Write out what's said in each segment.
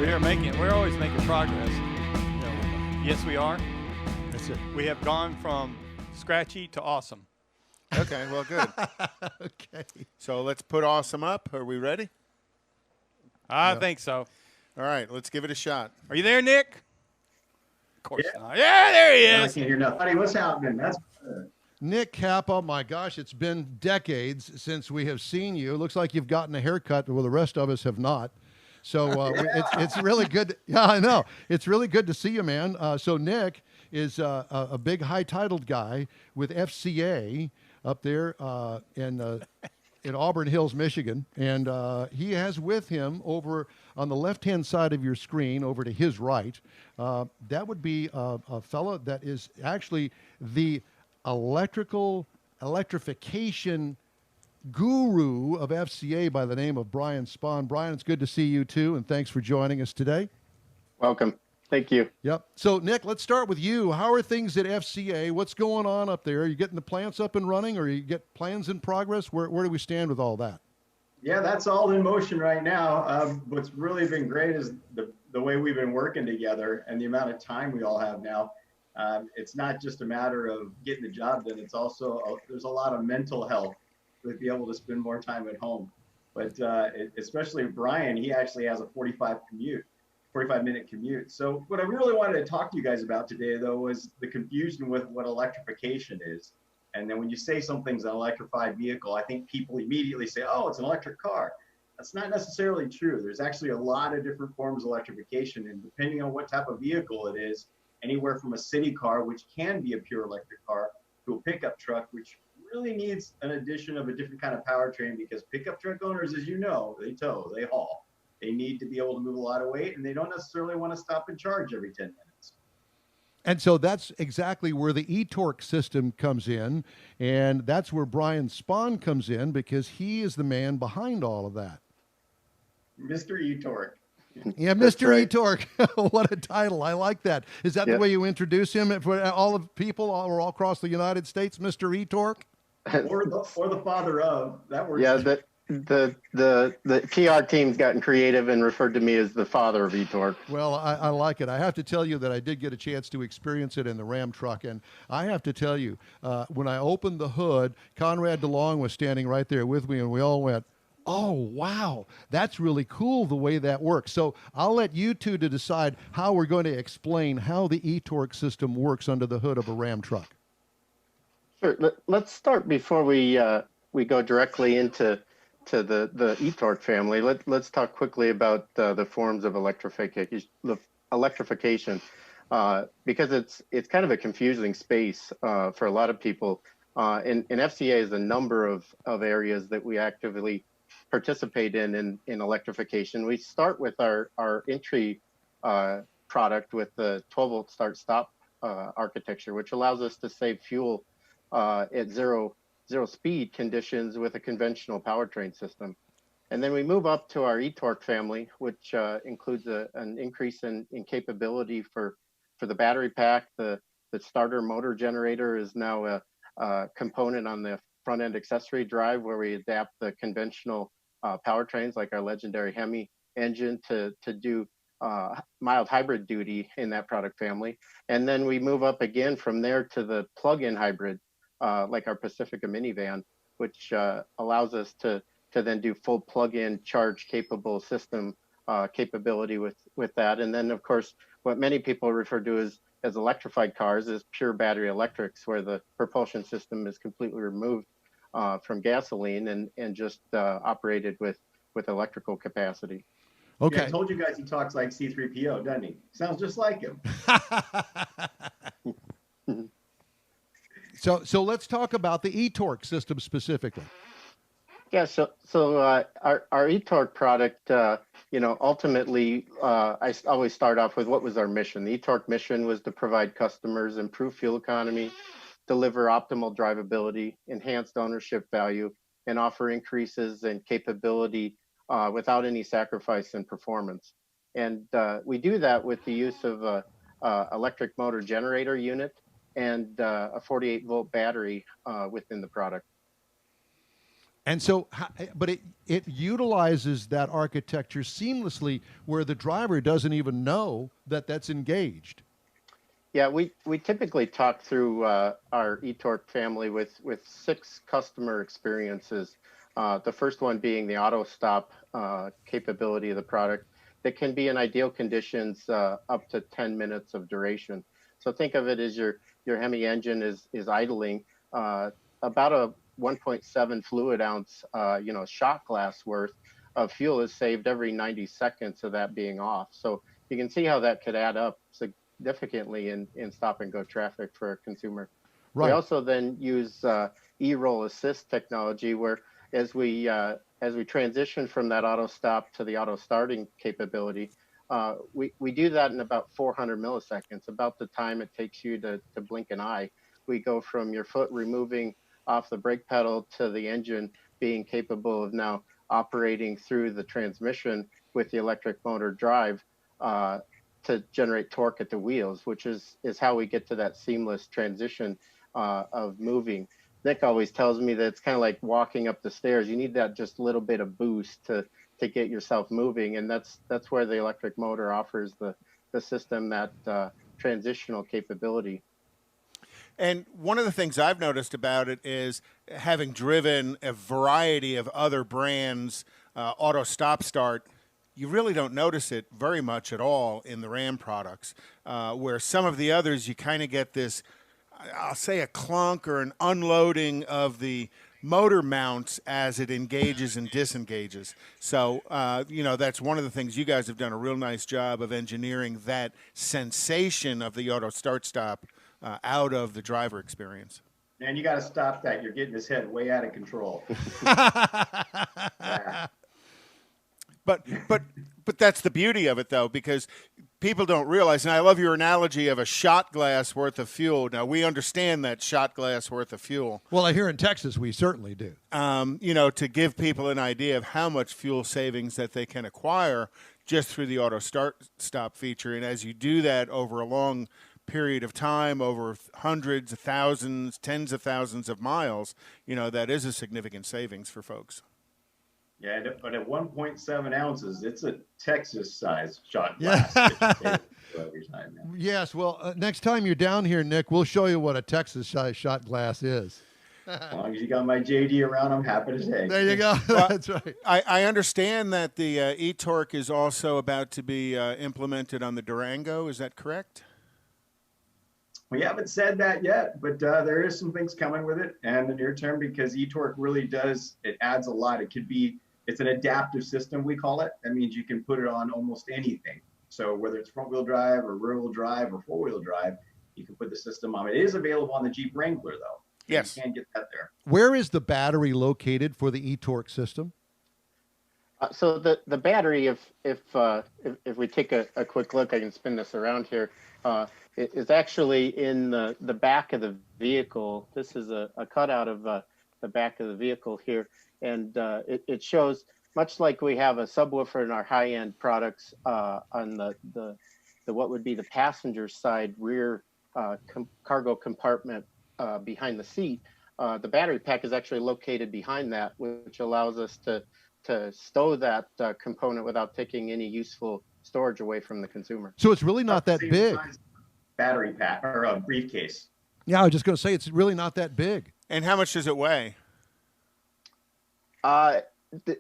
We're always making progress. Yes, we are. That's it. We have gone from scratchy to awesome. Okay, well, good. Okay. So let's put awesome up. Are we ready? I think so. All right, let's give it a shot. Are you there, Nick? Of course not. Yeah, there he I is. can't hear nothing. Buddy, what's happening? That's Nick Cappa, my gosh, it's been decades since we have seen you. It looks like you've gotten a haircut, while the rest of us have not. So it's really good. Yeah, I know. It's really good to see you, man. So Nick is a big high-titled guy with FCA up there in Auburn Hills, Michigan. And he has with him over on the left-hand side of your screen, over to his right, that would be a fellow that is actually the electrification guru of FCA by the name of Brian Spohn. Brian, it's good to see you too, and thanks for joining us today. Welcome. Thank you. Yep. So, Nick, let's start with you. How are things at FCA? What's going on up there? Are you getting the plants up and running, or you get plans in progress? Where do we stand with all that? Yeah, that's all in motion right now. What's really been great is the way we've been working together and the amount of time we all have now. It's not just a matter of getting the job done. It's also, there's a lot of mental health to be able to spend more time at home. But especially Brian, he actually has a 45-minute commute. So what I really wanted to talk to you guys about today, though, was the confusion with what electrification is. And then when you say something's an electrified vehicle, I think people immediately say, oh, it's an electric car. That's not necessarily true. There's actually a lot of different forms of electrification. And depending on what type of vehicle it is, anywhere from a city car, which can be a pure electric car, to a pickup truck, which really needs an addition of a different kind of powertrain, because pickup truck owners, as you know, they tow, they haul. They need to be able to move a lot of weight, and they don't necessarily want to stop and charge every 10 minutes. And so that's exactly where the eTorque system comes in, and that's where Brian Spohn comes in, because he is the man behind all of that. Mr. eTorque. Yeah, Mr. Right. eTorque. What a title. I like that. Is that the way you introduce him for all of people all across the United States, Mr. eTorque? Or the father of. That works. Yeah, the PR team's gotten creative and referred to me as the father of eTorque. Well, I like it. I have to tell you that I did get a chance to experience it in the Ram truck, and I have to tell you, when I opened the hood, Conrad DeLong was standing right there with me, and we all went, oh, wow, that's really cool the way that works. So I'll let you two to decide how we're going to explain how the eTorque system works under the hood of a Ram truck. Sure. Let's start before we go directly into the eTorque family. Let's talk quickly about the forms of electrification, because it's kind of a confusing space for a lot of people. And FCA is a number of areas that we actively participate in electrification. We start with our entry product with the 12-volt start-stop architecture, which allows us to save fuel at zero speed conditions with a conventional powertrain system. And then we move up to our eTorque family, which includes an increase in capability for the battery pack. The starter motor generator is now a component on the front end accessory drive, where we adapt the conventional powertrains like our legendary Hemi engine to do mild hybrid duty in that product family. And then we move up again from there to the plug-in hybrid, like our Pacifica minivan, which allows us to then do full plug-in charge capable system capability with that. And then, of course, what many people refer to as electrified cars is pure battery electrics, where the propulsion system is completely removed from gasoline and just operated with electrical capacity. Okay. Yeah, I told you guys he talks like C-3PO, doesn't he? Sounds just like him. So let's talk about the eTorque system specifically. Yeah, so our eTorque product, ultimately, I always start off with what was our mission. The eTorque mission was to provide customers improved fuel economy, deliver optimal drivability, enhanced ownership value, and offer increases in capability without any sacrifice in performance. And we do that with the use of a electric motor generator unit and a 48-volt battery within the product. And so, but it utilizes that architecture seamlessly where the driver doesn't even know that that's engaged. Yeah, we typically talk through our eTorque family with 6 customer experiences. The first one being the auto stop capability of the product that can be in ideal conditions up to 10 minutes of duration. So think of it as your Hemi engine is idling, about a 1.7 fluid ounce shot glass worth of fuel is saved every 90 seconds of that being off. So you can see how that could add up significantly in stop and go traffic for a consumer. Right. We also then use e-roll assist technology, where as we transition from that auto stop to the auto starting capability, we do that in about 400 milliseconds, about the time it takes you to blink an eye. We go from your foot removing off the brake pedal to the engine being capable of now operating through the transmission with the electric motor drive to generate torque at the wheels, which is how we get to that seamless transition of moving. Nick always tells me that it's kind of like walking up the stairs. You need that just little bit of boost to get yourself moving, and that's where the electric motor offers the system that transitional capability. And one of the things I've noticed about it is, having driven a variety of other brands auto stop start, you really don't notice it very much at all in the Ram products, where some of the others you kind of get this, I'll say, a clunk or an unloading of the motor mounts as it engages and disengages. So, that's one of the things you guys have done a real nice job of engineering, that sensation of the auto start stop out of the driver experience. Man, you got to stop that. You're getting his head way out of control. Yeah. But that's the beauty of it, though, because people don't realize, and I love your analogy of a shot glass worth of fuel. Now, we understand that shot glass worth of fuel. Well, here in Texas, we certainly do. To give people an idea of how much fuel savings that they can acquire just through the auto start-stop feature. And as you do that over a long period of time, over hundreds of thousands, tens of thousands of miles, that is a significant savings for folks. Yeah, but at 1.7 ounces, it's a Texas-sized shot glass. Every time, yes, well, next time you're down here, Nick, we'll show you what a Texas-sized shot glass is. As long as you got my JD around, I'm happy to take. There you go. Well, that's right. I understand that the eTorque is also about to be implemented on the Durango. Is that correct? We haven't said that yet, but there is some things coming with it and the near term, because eTorque really it adds a lot. It's an adaptive system, we call it. That means you can put it on almost anything. So whether it's front wheel drive or rear wheel drive or 4-wheel drive, you can put the system on. It is available on the Jeep Wrangler, though. Yes. You can get that there. Where is the battery located for the eTorque system? So the battery, if we take a quick look, I can spin this around here. It is actually in the back of the vehicle. This is a cutout of the back of the vehicle here, and it shows, much like we have a subwoofer in our high-end products on the what would be the passenger side rear cargo compartment behind the seat. The battery pack is actually located behind that, which allows us to stow that component without taking any useful storage away from the consumer. So it's really not that big. Battery pack or a briefcase. Yeah, I was just going to say, it's really not that big. And how much does it weigh?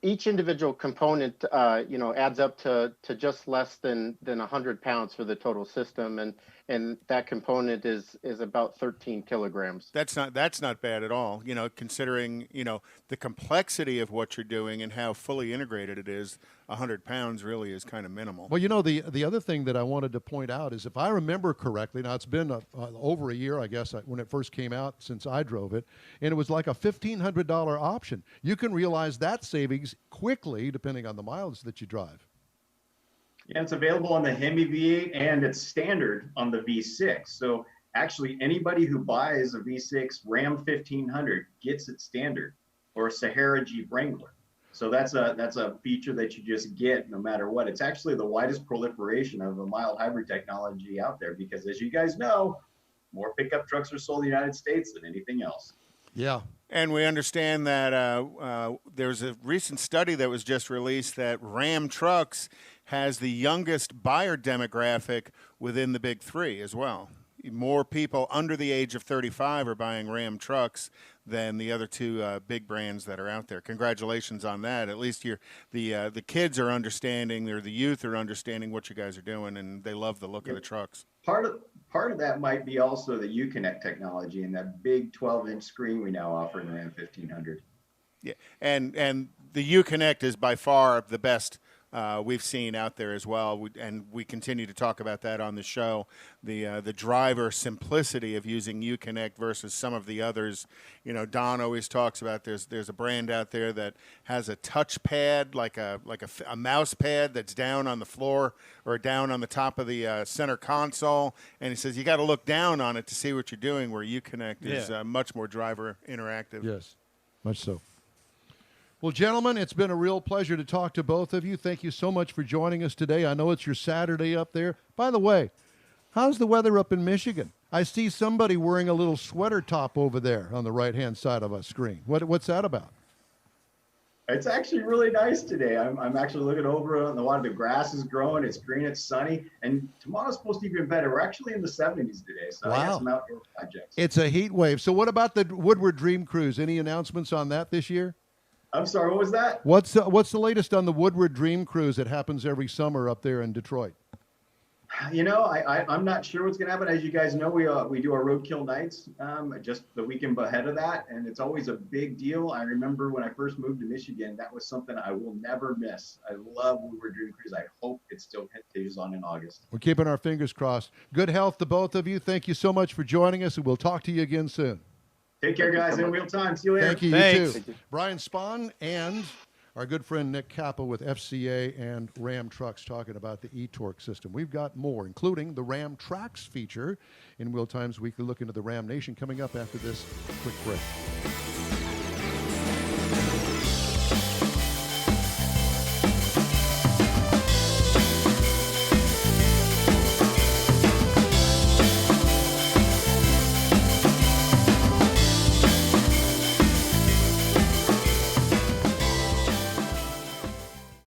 Each individual component, adds up to just less than 100 pounds for the total system, and that component is about 13 kilograms. That's not bad at all. Considering the complexity of what you're doing and how fully integrated it is, 100 pounds really is kind of minimal. Well, the other thing that I wanted to point out is, if I remember correctly, now it's been over a year, I guess, when it first came out since I drove it, and it was like a $1,500 option. You can realize that savings quickly depending on the mileage that you drive. Yeah, it's available on the Hemi V8 and it's standard on the V6. So actually anybody who buys a V6 Ram 1500 gets it standard, or a Sahara Jeep Wrangler. So that's a feature that you just get no matter what. It's actually the widest proliferation of a mild hybrid technology out there, because as you guys know, more pickup trucks are sold in the United States than anything else. Yeah. And we understand that there's a recent study that was just released that Ram Trucks has the youngest buyer demographic within the big three as well. More people under the age of 35 are buying Ram trucks than the other two big brands that are out there. Congratulations on that. At least the kids are understanding, or the youth are understanding what you guys are doing, and they love the look of the trucks. Part of that might be also the Uconnect technology and that big 12-inch screen we now offer in the Ram 1500. Yeah, and the Uconnect is by far the best we've seen out there as well, and we continue to talk about that on the show. The driver simplicity of using Uconnect versus some of the others. You know, Don always talks about there's a brand out there that has a touch pad, like a mouse pad that's down on the floor or down on the top of the center console, and he says you got to look down on it to see what you're doing. Where Uconnect is much more driver interactive. Yes, much so. Well, gentlemen, it's been a real pleasure to talk to both of you. Thank you so much for joining us today. I know it's your Saturday up there. By the way, how's the weather up in Michigan? I see somebody wearing a little sweater top over there on the right-hand side of our screen. What's that about? It's actually really nice today. I'm actually looking over on the water. The grass is growing. It's green. It's sunny. And tomorrow's supposed to be even better. We're actually in the 70s today. So I got some outdoor projects. It's a heat wave. So what about the Woodward Dream Cruise? Any announcements on that this year? I'm sorry, what was that? What's the latest on the Woodward Dream Cruise that happens every summer up there in Detroit? You know, I'm not sure what's going to happen. As you guys know, we do our roadkill nights just the weekend ahead of that, and it's always a big deal. I remember when I first moved to Michigan, that was something I will never miss. I love Woodward Dream Cruise. I hope it still continues on in August. We're keeping our fingers crossed. Good health to both of you. Thank you so much for joining us, and we'll talk to you again soon. Take care, guys. In real time. See you later. Thank you. Thanks. You too. Brian Spohn and our good friend Nick Cappa with FCA and Ram Trucks talking about the eTorque system. We've got more, including the Ram Tracks feature in Wheel Times Weekly. Look into the Ram Nation coming up after this quick break.